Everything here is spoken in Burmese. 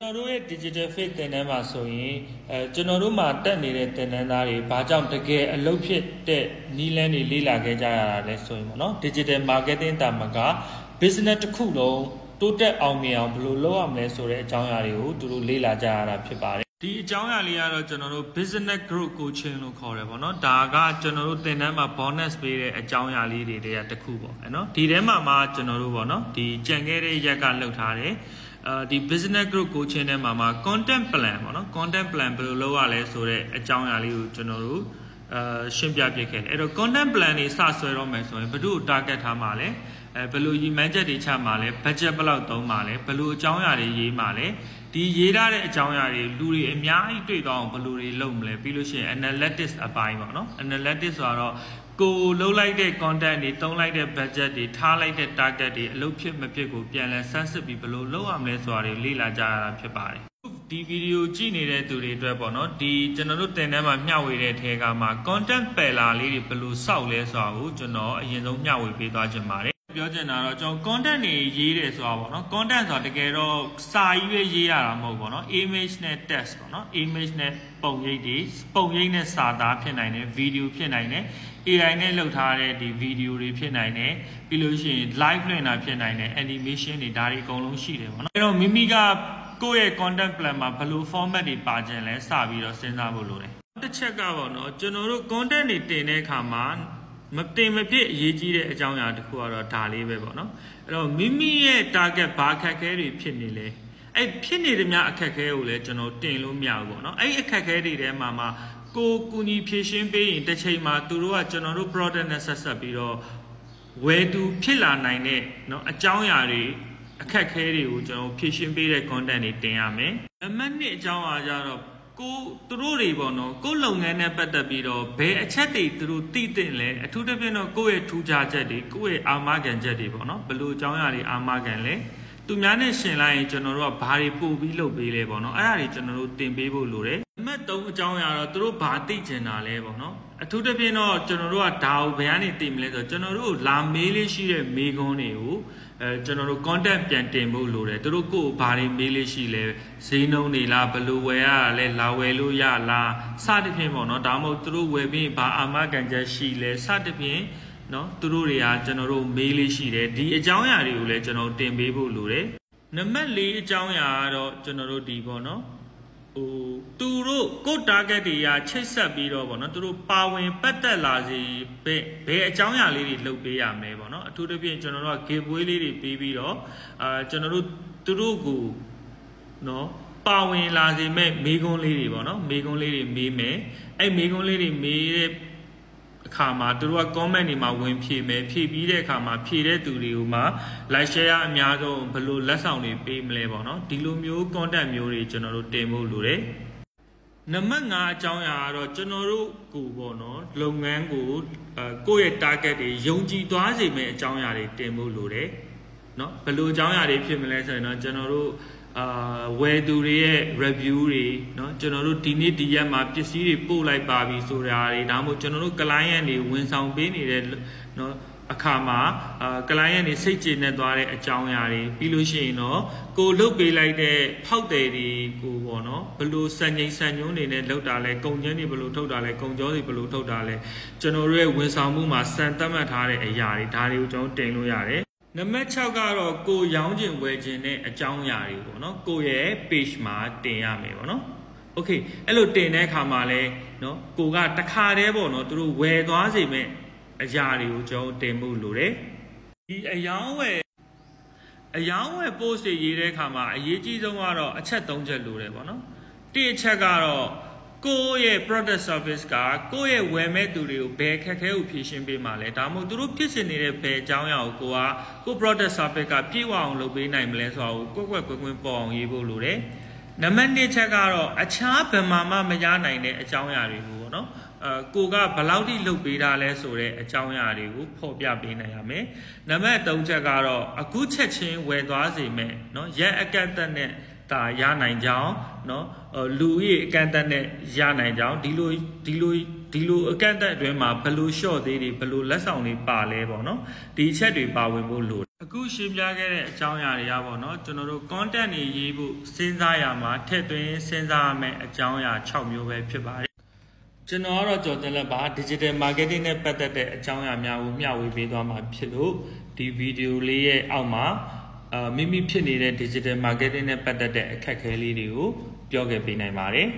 ကျွန်တော်တို့ရဲ့ digital fit သင်တန်းမှာဆိုရင်ကျွန်တော်တို့မှာတက်နေတဲ့သင်တန်းသားတွေဘာကြောင့်တကယ်အလုပ်ဖြစ်တဲ့နည်းလမ်းတွေလေ့လာခဲ့ကြရတာလဲဆိုရင်ပေါ့နော် digital marketing တာမက business တစ်ခုလုံးတိုးတက်အောင်မြင်အောင်ဘယ်လိုလုပ်ရမလဲဆိုတဲ့အကြောင်းအရာတွေကိုသူတို့လေ့လာကြရတာဖြစ်ပါတယ်ဒီအကြောင်းအရာလေးကတော့ကျွန်တော်တို့ business group coaching လို့ခေါ်တယ်ပေါ့နော်ဒါကကျွန်တော်တို့သင်တန်းမှာ bonus ပေးတဲ့အကြောင်းအရာလေးတွေတည်းတစ်ခုပေါ့နော်ဒီထဲမှာကျွန်တော်တို့ပေါ့နော်ဒီကြံခဲ့တဲ့ရက်ကလောက်ထားတယ်ဒီ business group coaching ထဲမှာ content plan ပေါ့နော် content plan ဘယ်လိုလုပ်ရလဲဆိုတဲ့အကြောင်းအရာလေးကိုကျွန်တော်တို့ရှင်းပြပြခဲ့တယ်အဲ့တော့ content plan တွေစဆွဲတော့မယ်ဆိုရင်ဘယ်သူ့ကို target ထားမှာလဲဘယ်လိုရည်မှန်းချက်တွေချမှာလဲ budget ဘယ်လောက်သုံးမှာလဲဘယ်လိုအကြောင်းအရာတွေရေးမှာလဲဒီရေးထားတဲ့အကြောင်းအရာတွေလူတွေအများကြီးတွေ့တော့အောင်ဘယ်လိုတွေလုပ်မလဲပြီးလို့ရှိရင် analytics အပိုင်းပေါ့နော် analytics ဆိုတော့ကိုလှုပ်လိုက်တဲ့ content တွေတုံးလိုက်တဲ့ budget တွေထားလိုက်တဲ့ target တွေအလုပ်ဖြစ်မဖြစ်ကိုပြန်လဲဆန်းစစ်ပြီးဘယ်လိုလုပ်ရမလဲဆိုတာတွေလေ့လာကြရတာဖြစ်ပါတယ်ဒီဗီဒီယိုကြည့်နေတဲ့သူတွေအတွက်ပေါ့နော်ဒီကျွန်တော်တို့သင်တန်းမှာမျှဝေတဲ့အထက်ကမှာ content pillar လေးတွေဘယ်လိုစောက်လဲဆိုတာကိုကျွန်တော်အရင်ဆုံးမျှဝေပေးသွားချင်ပါတယ်ပြောချင်တာတော့ကျွန်တော် content တွေရေးတယ်ဆိုတာပေါ့နော် content ဆိုတာတကယ်တော့စာကြီးပဲရေးရတာမဟုတ်ပေါ့နော် image နဲ့ text ပေါ့နော် image နဲ့ပုံရိပ်တွေပုံရိပ်နဲ့စာသားဖြစ်နိုင်တယ် video ဖြစ်နိုင်တယ် AI နဲ့လုပ်ထားတဲ့ဒီ video တွေဖြစ်နိုင်တယ်ပြီးလို့ရှိရင် live လွှင့်တာဖြစ်နိုင်တယ် animation တွေဒါတွေအကုန်လုံးရှိတယ်ပေါ့နော်အဲ့တော့မိမိကကိုယ့်ရဲ့ content plan မှာဘယ်လို format တွေပါခြင်းလဲစပြီးတော့စဉ်းစားဖို့လိုတယ်တစ်ချက်ကပေါ့နော်ကျွန်တော်တို့ content တွေတင်တဲ့အခါမှာမတင်မဖြစ်အရေးကြီးတဲ့အကြောင်းအရာတစ်ခုကတော့ဒါလေးပဲပေါ့နော်အဲ့တော့မိမိရဲ့ target ဘာအခက်အခဲတွေဖြစ်နေလဲအဲ့ဖြစ်နေတဲ့များအခက်အခဲကိုလည်းကျွန်တော်တင်လို့မရဘူးပေါ့နော်အဲ့အခက်အခဲတွေထဲမှာကိုကူညီဖြည့်ရှင်းပေးရင်တစ်ချိန်မှာသူတို့ကကျွန်တော်တို့ product နဲ့ဆက်ဆက်ပြီးတော့ဝယ်သူဖြစ်လာနိုင်တဲ့เนาะအကြောင်းအရာတွေအခက်အခဲတွေကိုကျွန်တော်ဖြည့်ရှင်းပေးတဲ့ content တွေတင်ရမယ်အမှတ်1အကြောင်းအရာကြတော့ကိုသူတို့တွေပေါ့နော်ကိုလုပ်ငန်းနဲ့ပတ်သက်ပြီးတော့ဘယ်အချက်တွေသူတို့သိတဲ့လဲအထူးသဖြင့်တော့ကိုယ့်ရဲ့ထူးခြားချက်တွေကိုယ့်ရဲ့အာမခံချက်တွေပေါ့နော်ဘယ်လိုအကြောင်းအရာတွေအာမခံလဲသူများနဲ့ရှင်လိုက်ရင်ကျွန်တော်တို့ကဘာတွေပို့ပြီးလုပ်ပေးလဲပေါ့နော်အဲ့ဒါတွေကျွန်တော်တို့တင်ပေးဖို့လိုတယ်အမှတ်3အကြောင်းအရာတော့သူတို့ဘာသိချင်တာလဲပေါ့နော်အထူးသဖြင့်တော့ကျွန်တော်တို့ကဒါကိုဘယ်ကနေသိမလဲဆိုတော့ကျွန်တော်တို့လာမေးလေးရှိတဲ့မေးခွန်းတွေကိုကျွန်တော်တို့ content ပြန်တင်ဖို့လိုတယ်သူတို့ကိုဘာတွေမေးလေးရှိလဲဈေးနှုန်းတွေလားဘယ်လိုဝယ်ရလဲလာဝယ်လို့ရလားစသဖြင့်ပေါ့နော်ဒါမှမဟုတ်သူတို့ဝယ်ပြီးဘာအာမခံချက်ရှိလဲစသဖြင့်နော်သူတို့တွေကကျွန်တော်တို့မေးလေးရှိတယ်ဒီအကြောင်းအရာတွေကိုလည်းကျွန်တော်တင်ပေးဖို့လိုတယ်နံပါတ်4အကြောင်းအရာကတော့ကျွန်တော်တို့ဒီပေါ့နော်သူတို့ကို target တွေကချိတ်ဆက်ပြီးတော့ပေါ့နော်သူတို့ပါဝင်ပတ်သက်လာစီဘယ်အကြောင်းအရာလေးတွေလုပ်ပေးရမလဲပေါ့နော်အထူးသဖြင့်ကျွန်တော်တို့က giveaway လေးတွေပေးပြီးတော့ကျွန်တော်တို့သူတို့ကိုနော်ပါဝင်လာစီမဲ့မေးခွန်းလေးတွေပေါ့နော်မေးခွန်းလေးတွေမေးမယ်အဲ့မေးခွန်းလေးတွေမေးတဲ့အခါမှာသူတို့က comment တွေမှာဝင်ဖြည့်မယ်ဖြည့်ပြီးတဲ့အခါမှာဖြည့်တဲ့သူတွေကိုမှ like share အများဆုံးဘယ်လိုလက်ဆောင်တွေပေးမလဲပေါ့နော်ဒီလိုမျိုး content မျိုးတွေကျွန်တော်တို့တင်ဖို့လိုတယ်နံပါတ်5အကြောင်းအရာကတော့ကျွန်တော်တို့ကိုပေါ့နော်လုပ်ငန်းကိုကိုယ့်ရဲ့ target တွေယုံကြည်သွားစေမယ့်အကြောင်းအရာတွေတင်ဖို့လိုတယ်เนาะဘယ်လိုအကြောင်းအရာတွေဖြစ်မလဲဆိုရင်တော့ကျွန်တော်တို့ဝယ်သူတွေရဲ့ review တွေเนาะကျွန်တော်တို့ဒီနေ့ဒီရက်မှာပစ္စည်းတွေပို့လိုက်ပါပြီဆိုတာတွေဒါမှမဟုတ်ကျွန်တော်တို့ client တွေဝန်ဆောင်ပေးနေတဲ့เนาะအခါမှာclient တွေစိတ်ကျေနပ်သွားတဲ့အကြောင်းအရာတွေပြီးလို့ရှိရင်တော့ကိုလုတ်ပေးလိုက်တဲ့ဖောက်တယ်တွေကိုပေါ့နော်ဘယ်လိုစံချိန်စံညွှန်းတွေနဲ့လောက်တာလဲကုန်ကျန်းတွေဘယ်လိုထုတ်တာလဲကုန်ကြောတွေဘယ်လိုထုတ်တာလဲကျွန်တော်တို့ရဲ့ဝန်ဆောင်မှုမှာစံသတ်မှတ်ထားတဲ့အရာတွေဒါတွေကိုကျွန်တော်တင်လို့ရတယ်နံပါတ်6ကတော့ကိုရောင်းချင်ဝယ်ချင်တဲ့အကြောင်းအရာတွေပေါ့နော်ကိုရဲ့ page မှာတင်ရမယ်ပေါ့နော်โอเคအဲ့လိုတင်တဲ့အခါမှာလဲเนาะကိုကတခါတည်းပေါ့နော်သူတို့ဝယ်သွားစေမဲ့အရာတွေကိုကျွန်တော်တင်ဖို့လိုတယ်ဒီအယောင်းဝယ် post တွေရေးတဲ့အခါမှာအရေးကြီးဆုံးကတော့အချက်3ချက်လိုတယ်ပေါ့နော်တစ်အချက်ကတော့ကိုယ့်ရဲ့ product service ကကိုယ့်ရဲ့ဝယ်မဲ့သူတွေကိုဘယ်ခက်ခဲကိုဖြည့်ရှင်းပေးမှာလဲဒါမှမဟုတ်သူတို့ဖြစ်စင်နေတဲ့ဘယ်အကြောင်းအရာကိုကို product service ကပြည့်ဝအောင်လုပ်ပေးနိုင်မလဲဆိုတာကိုကွက်ကွက်ကွင်းပေါ်အောင်ရေးဖို့လိုတယ်နံပါတ်2ချက်ကတော့အခြားဘယ်မှာမှမရနိုင်တဲ့အကြောင်းအရာတွေကိုပေါ့နော်ကိုကဘယ်လောက်ထိလုပ်ပေးတာလဲဆိုတဲ့အကြောင်းအရာတွေကိုဖော်ပြပေးနိုင်ရမယ်နံပါတ်3ချက်ကတော့အခုချက်ချင်းဝယ်သွားစေမယ်เนาะရက်အကန့်အသတ်နဲ့ဒါရနိုင်ကြောင်းเนาะလူကြီးအကန့်အသတ်နဲ့ရနိုင်ကြောင်းဒီ ဒီလိုအကန့်အသတ်အတွင်းမှာဘယ်လို short သေးတွေဘယ်လိုလက်ဆောင်တွေပါလဲပေါ့နော်ဒီအချက်တွေပါဝင်ဖို့လိုအခုရှင်းပြခဲ့တဲ့အကြောင်းအရာတွေကပေါ့နော်ကျွန်တော်တို့ content တွေရေးဖို့စဉ်းစားရမှာထည့်သွင်းစဉ်းစားရမယ့်အကြောင်းအရာ6မျိုးပဲဖြစ်ပါတယ်ကျွန်တော်ကတော့ကြော်တင်လက်ပါ digital marketing နဲ့ပတ်သက်တဲ့အကြောင်းအရာများကိုမျှဝေပေးသွားမှာဖြစ်လို့ဒီဗီဒီယိုလေးရဲ့အောက်မှာမိမိဖြစ်နေတဲ့ digital marketing နဲ့ပတ်သက်တဲ့အခက်အခဲလေးတွေကိုပြောခဲ့ပေးနိုင်ပါတယ်